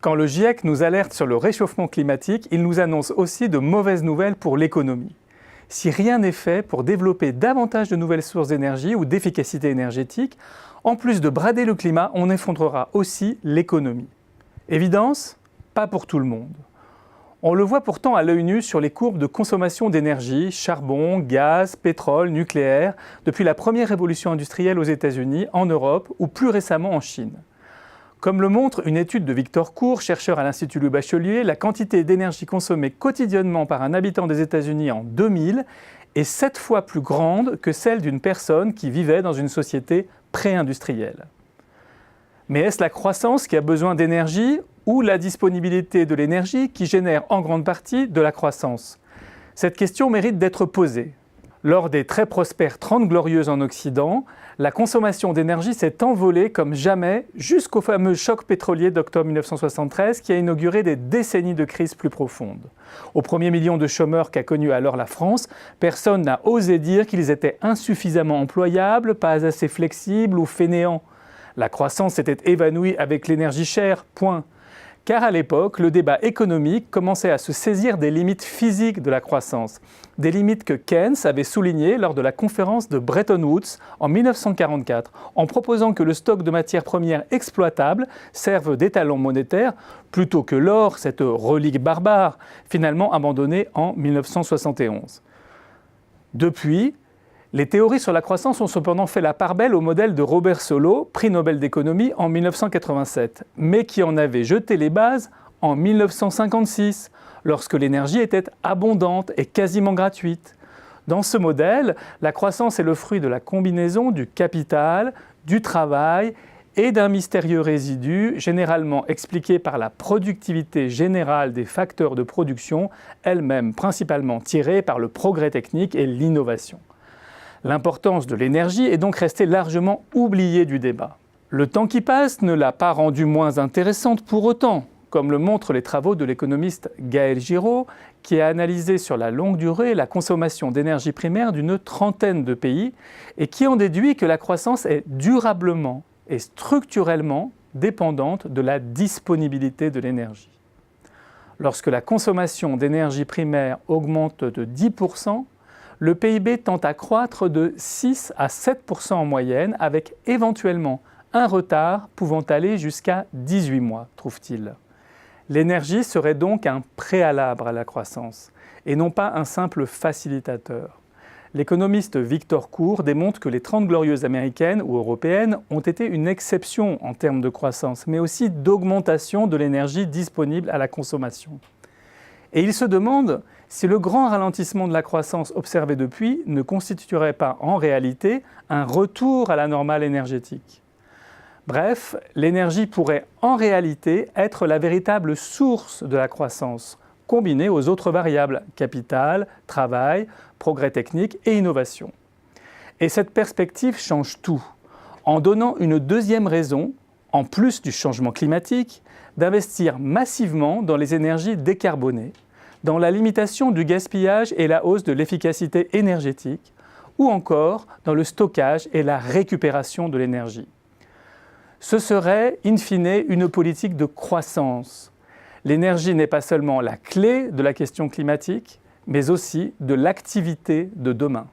Quand le GIEC nous alerte sur le réchauffement climatique, il nous annonce aussi de mauvaises nouvelles pour l'économie. Si rien n'est fait pour développer davantage de nouvelles sources d'énergie ou d'efficacité énergétique, en plus de brader le climat, on effondrera aussi l'économie. Évidence ? Pas pour tout le monde. On le voit pourtant à l'œil nu sur les courbes de consommation d'énergie, charbon, gaz, pétrole, nucléaire, depuis la première révolution industrielle aux États-Unis, en Europe ou plus récemment en Chine. Comme le montre une étude de Victor Cour, chercheur à l'Institut Louis Bachelier, la quantité d'énergie consommée quotidiennement par un habitant des États-Unis en 2000 est 7 fois plus grande que celle d'une personne qui vivait dans une société pré-industrielle. Mais est-ce la croissance qui a besoin d'énergie ou la disponibilité de l'énergie qui génère en grande partie de la croissance ? Cette question mérite d'être posée. Lors des très prospères 30 Glorieuses en Occident, la consommation d'énergie s'est envolée comme jamais jusqu'au fameux choc pétrolier d'octobre 1973 qui a inauguré des décennies de crise plus profondes. Au premier million de chômeurs qu'a connu alors la France, personne n'a osé dire qu'ils étaient insuffisamment employables, pas assez flexibles ou fainéants. La croissance s'était évanouie avec l'énergie chère, point. Car à l'époque, le débat économique commençait à se saisir des limites physiques de la croissance, des limites que Keynes avait soulignées lors de la conférence de Bretton Woods en 1944, en proposant que le stock de matières premières exploitables serve d'étalon monétaire plutôt que l'or, cette relique barbare, finalement abandonnée en 1971. Depuis, les théories sur la croissance ont cependant fait la part belle au modèle de Robert Solow, prix Nobel d'économie en 1987, mais qui en avait jeté les bases en 1956, lorsque l'énergie était abondante et quasiment gratuite. Dans ce modèle, la croissance est le fruit de la combinaison du capital, du travail et d'un mystérieux résidu, généralement expliqué par la productivité générale des facteurs de production, elle-même principalement tirée par le progrès technique et l'innovation. L'importance de l'énergie est donc restée largement oubliée du débat. Le temps qui passe ne l'a pas rendue moins intéressante pour autant, comme le montrent les travaux de l'économiste Gaël Giraud, qui a analysé sur la longue durée la consommation d'énergie primaire d'une trentaine de pays et qui en déduit que la croissance est durablement et structurellement dépendante de la disponibilité de l'énergie. Lorsque la consommation d'énergie primaire augmente de 10%, le PIB tend à croître de 6 à 7% en moyenne, avec éventuellement un retard pouvant aller jusqu'à 18 mois, trouve-t-il. L'énergie serait donc un préalable à la croissance, et non pas un simple facilitateur. L'économiste Victor Cour démontre que les 30 Glorieuses américaines ou européennes ont été une exception en termes de croissance, mais aussi d'augmentation de l'énergie disponible à la consommation. Et il se demande si le grand ralentissement de la croissance observé depuis ne constituerait pas en réalité un retour à la normale énergétique. Bref, l'énergie pourrait en réalité être la véritable source de la croissance, combinée aux autres variables, capital, travail, progrès technique et innovation. Et cette perspective change tout, en donnant une deuxième raison, en plus du changement climatique, d'investir massivement dans les énergies décarbonées, dans la limitation du gaspillage et la hausse de l'efficacité énergétique, ou encore dans le stockage et la récupération de l'énergie. Ce serait, in fine, une politique de croissance. L'énergie n'est pas seulement la clé de la question climatique, mais aussi de l'activité de demain.